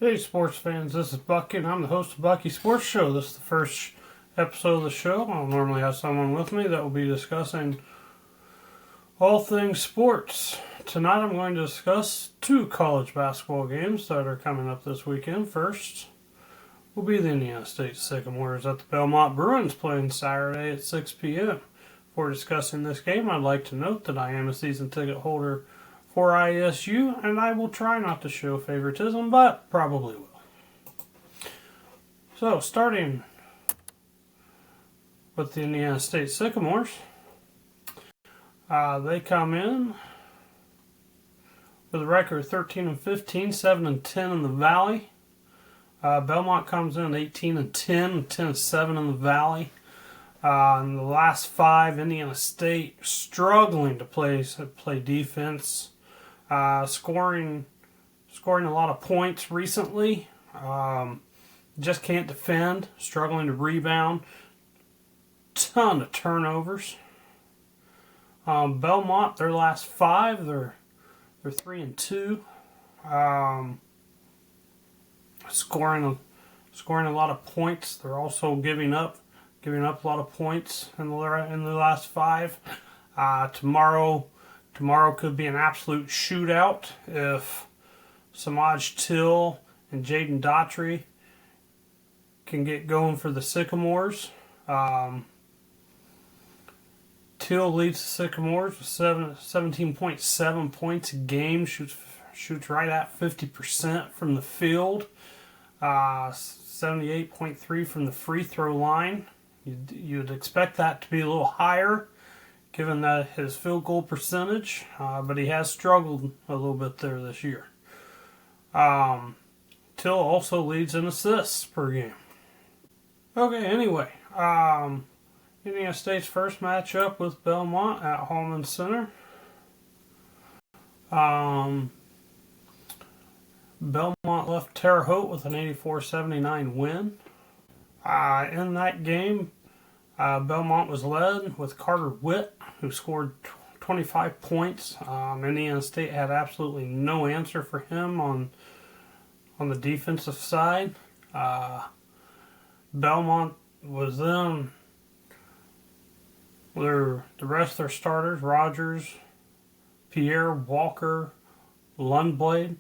Hey sports fans, this is Bucky and I'm the host of Bucky Sports Show. This is the first episode of the show. I'll normally have someone with me that will be discussing all things sports. Tonight I'm going to discuss two college basketball games that are coming up this weekend. First will be the Indiana State Sycamores at the Belmont Bruins playing Saturday at 6 p.m. Before discussing this game, I'd like to note that I am a season ticket holder for ISU, and I will try not to show favoritism, but probably will. So, starting with the Indiana State Sycamores, they come in with a record 13-15, 7-10 in the Valley. Belmont comes in 18-10, 10-7 in the Valley. In the last five, Indiana State struggling to play defense. Scoring a lot of points recently. Just can't defend. Struggling to rebound. Ton of turnovers. Belmont, their last five, they're 3-2. Scoring a lot of points. They're also giving up a lot of points in the last five. Tomorrow could be an absolute shootout if Samaj Till and Jaden Daughtry can get going for the Sycamores. Till leads the Sycamores with 17.7 points a game, shoots right at 50% from the field, 78.3 from the free throw line. You'd expect that to be a little higher, given that his field goal percentage, but he has struggled a little bit there this year. Till also leads in assists per game. Okay, anyway, Indiana State's first matchup with Belmont at Holman Center. Belmont left Terre Haute with an 84-79 win. In that game, Belmont was led with Carter Witt, who scored 25 points. Indiana State had absolutely no answer for him on the defensive side. Belmont was then the rest of their starters, Rogers, Pierre, Walker, Lundblade.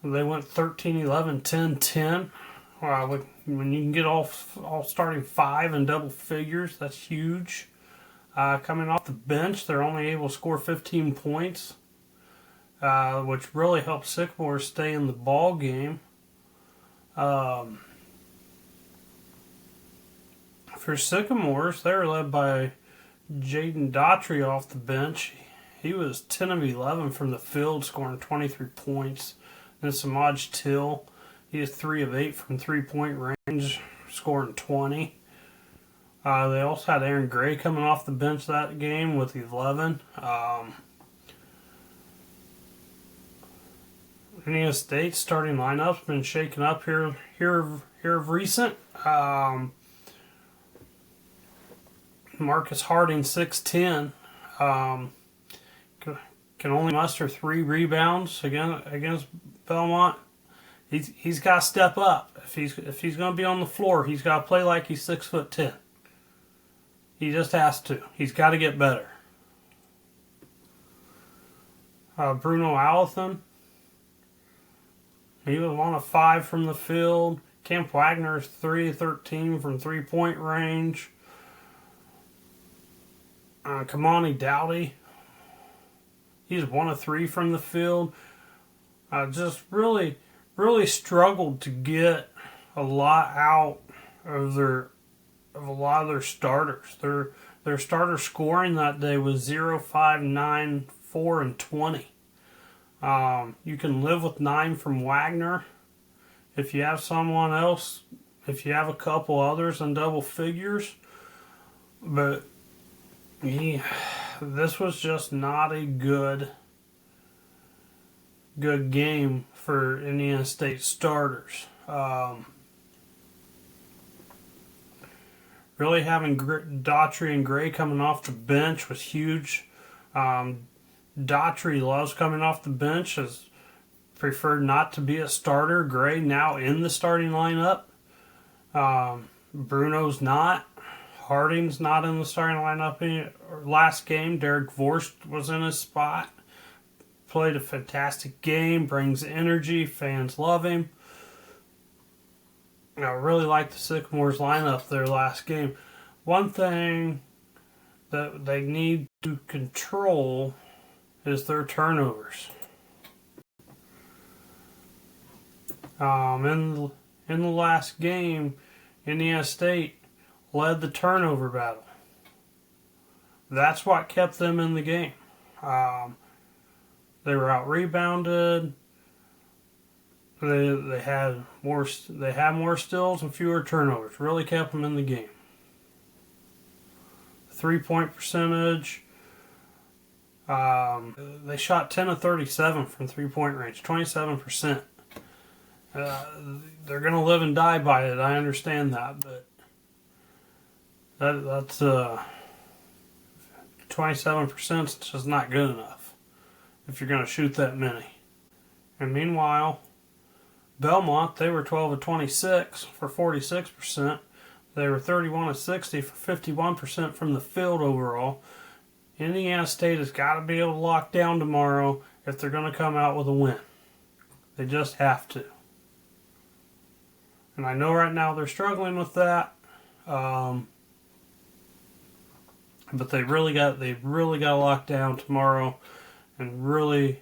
They went 13-11, 10-10. When you can get all starting five in double figures, that's huge. Coming off the bench, they're only able to score 15 points, which really helped Sycamore stay in the ball game. For Sycamores, they were led by Jaden Daughtry off the bench. He was 10 of 11 from the field, scoring 23 points. Then Samaj Till, he is 3 of 8 from three-point range, scoring 20. They also had Aaron Gray coming off the bench that game with 11. Indiana State's starting lineup's been shaken up here of recent. Marcus Harding, 6'10", can only muster 3 rebounds against Belmont. He's got to step up. If he's going to be on the floor, he's got to play like he's 6'10". He just has to. He's got to get better. Bruno Allathan, he was 1 of 5 from the field. Camp Wagner's 3 of 13 from three-point range. Kamani Dowdy, he's 1 of 3 from the field. Just really struggled to get a lot out of a lot of their starters. Their starter scoring that day was 0, 5, 9, 4, and 20. You can live with 9 from Wagner. If you have someone else, if you have a couple others in double figures, but this was just not a good game for Indiana State starters. Really having Daughtry and Gray coming off the bench was huge. Daughtry loves coming off the bench, as preferred not to be a starter. Gray now in the starting lineup. Bruno's not. Harding's not in the starting lineup. Last game, Derek Vorst was in his spot. Played a fantastic game, brings energy, fans love him. I really like the Sycamores lineup their last game. One thing that they need to control is their turnovers. In the last game, Indiana State led the turnover battle. That's what kept them in the game. They were out rebounded. They had more steals and fewer turnovers. Really kept them in the game. 3-point percentage. They shot 10 of 37 from 3-point range, 27%. They're going to live and die by it. I understand that, but that's 27% is just not good enough if you're going to shoot that many. And meanwhile, Belmont, they were 12 of 26 for 46%. They were 31 of 60 for 51% from the field overall. Indiana State has got to be able to lock down tomorrow if they're going to come out with a win. They just have to. And I know right now they're struggling with that. But they really got to lock down tomorrow and really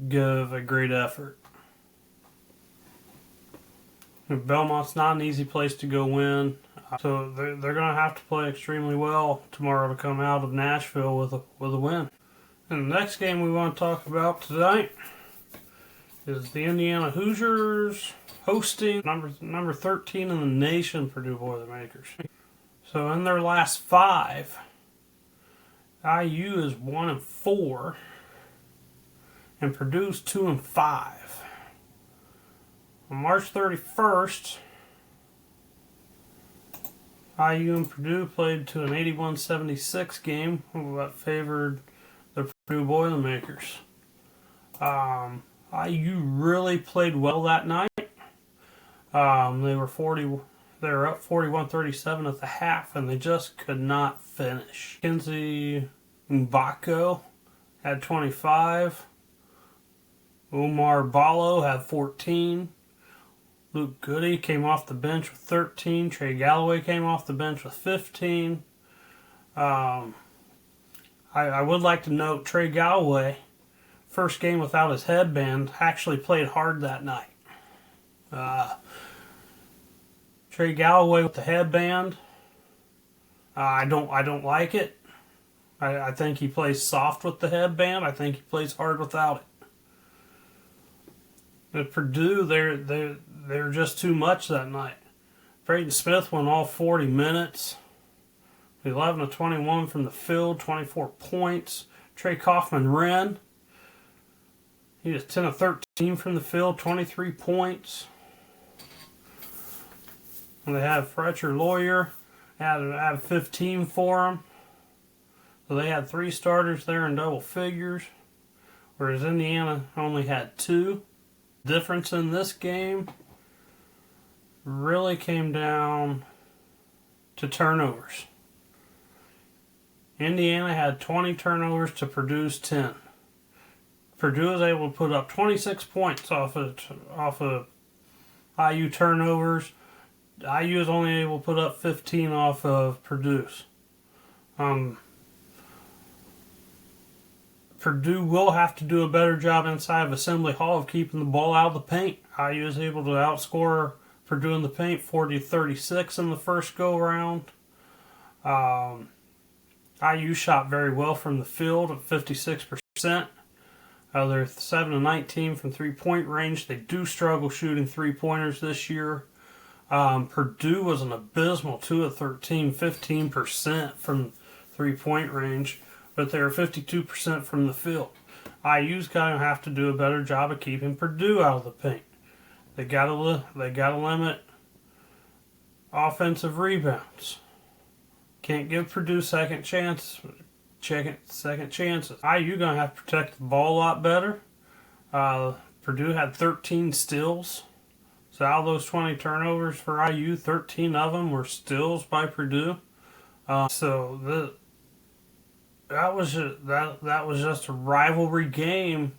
give a great effort. Belmont's not an easy place to go win, so they're going to have to play extremely well tomorrow to come out of Nashville with a win. And the next game we want to talk about tonight is the Indiana Hoosiers hosting number 13 in the nation, Purdue Boilermakers. So in their last 5, IU is 1-4, and Purdue's 2-5. On March 31st, IU and Purdue played to an 81-76 game that favored the Purdue Boilermakers. IU really played well that night. They were up 41-37 at the half, and they just could not finish. Kenzie Mbako had 25. Omar Ballo had 14. Luke Goody came off the bench with 13. Trey Galloway came off the bench with 15. I would like to note Trey Galloway, first game without his headband, actually played hard that night. Trey Galloway with the headband, I don't like it. I think he plays soft with the headband. I think he plays hard without it. At Purdue, they're just too much that night. Braden Smith went all 40 minutes. 11 of 21 from the field, 24 points. Trey Kaufman-Wren, he was 10 of 13 from the field, 23 points. And they had Fletcher Lawyer, had 15 for him. So they had 3 starters there in double figures, whereas Indiana only had 2. Difference in this game really came down to turnovers. Indiana had 20 turnovers to Purdue's 10. Purdue was able to put up 26 points off of IU turnovers. IU was only able to put up 15 off of Purdue's. Purdue will have to do a better job inside of Assembly Hall of keeping the ball out of the paint. IU was able to outscore Purdue in the paint 40-36 in the first go-round. IU shot very well from the field at 56%. They're 7-19 from three-point range. They do struggle shooting three-pointers this year. Purdue was an abysmal 2 of 13, 15% from three-point range, but they were 52% from the field. IU's going to have to do a better job of keeping Purdue out of the paint. They got to limit offensive rebounds. Can't give Purdue second chances. IU going to have to protect the ball a lot better. Purdue had 13 steals. So out of those 20 turnovers for IU, 13 of them were steals by Purdue. That was just a rivalry game.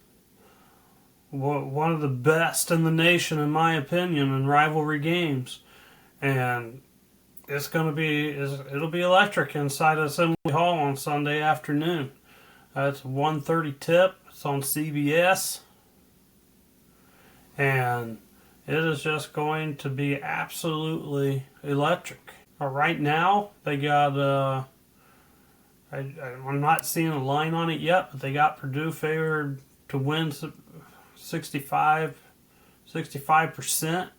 One of the best in the nation, in my opinion, in rivalry games, and it'll be electric inside Assembly Hall on Sunday afternoon. It's a 1:30 tip. It's on CBS, and it is just going to be absolutely electric. Right now, they got I'm not seeing a line on it yet, but they got Purdue favored to win 65%.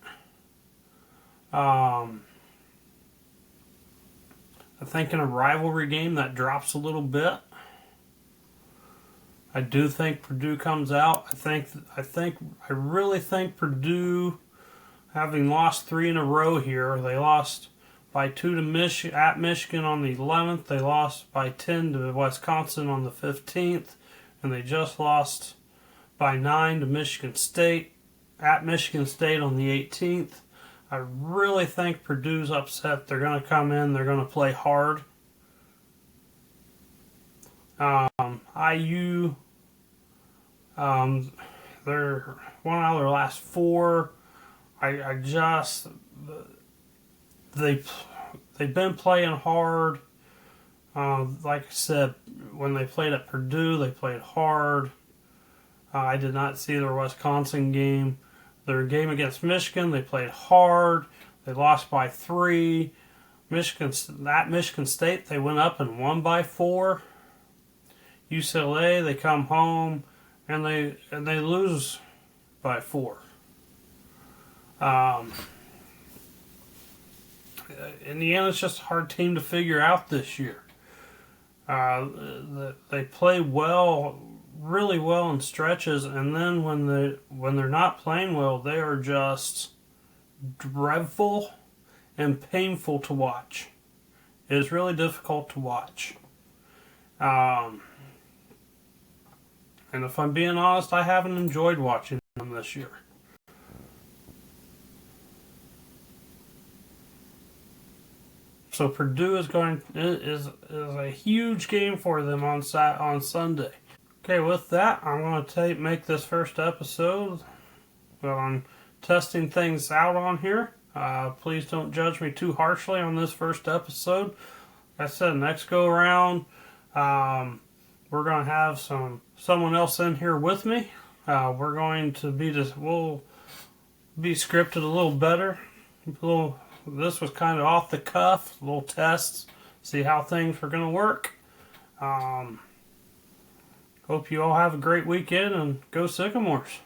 I think in a rivalry game that drops a little bit. I do think Purdue comes out. I really think Purdue, having lost 3 in a row here, they lost by 2 to at Michigan on the 11th. They lost by 10 to Wisconsin on the 15th, and they just lost by 9 to Michigan State at Michigan State on the 18th. I really think Purdue's upset. They're going to come in. They're going to play hard. IU, they're one out of their last 4. They've been playing hard. Like I said, when they played at Purdue, they played hard. I did not see their Wisconsin game. Their game against Michigan, they played hard. They lost by 3. At Michigan State, they went up and won by 4. UCLA, they come home and they lose by 4. Indiana's just a hard team to figure out this year. They play well, really well in stretches, and then when they're not playing well, they are just dreadful and painful to watch. It is really difficult to watch. And if I'm being honest, I haven't enjoyed watching them this year. So Purdue is a huge game for them on Sunday. Okay, with that, I'm going to make this first episode on testing things out on here. Please don't judge me too harshly on this first episode. Like I said, next go around, we're going to have someone else in here with me. We're going to we'll be scripted a little better. This was kind of off the cuff, little tests, see how things were going to work. Hope you all have a great weekend and go Sycamores.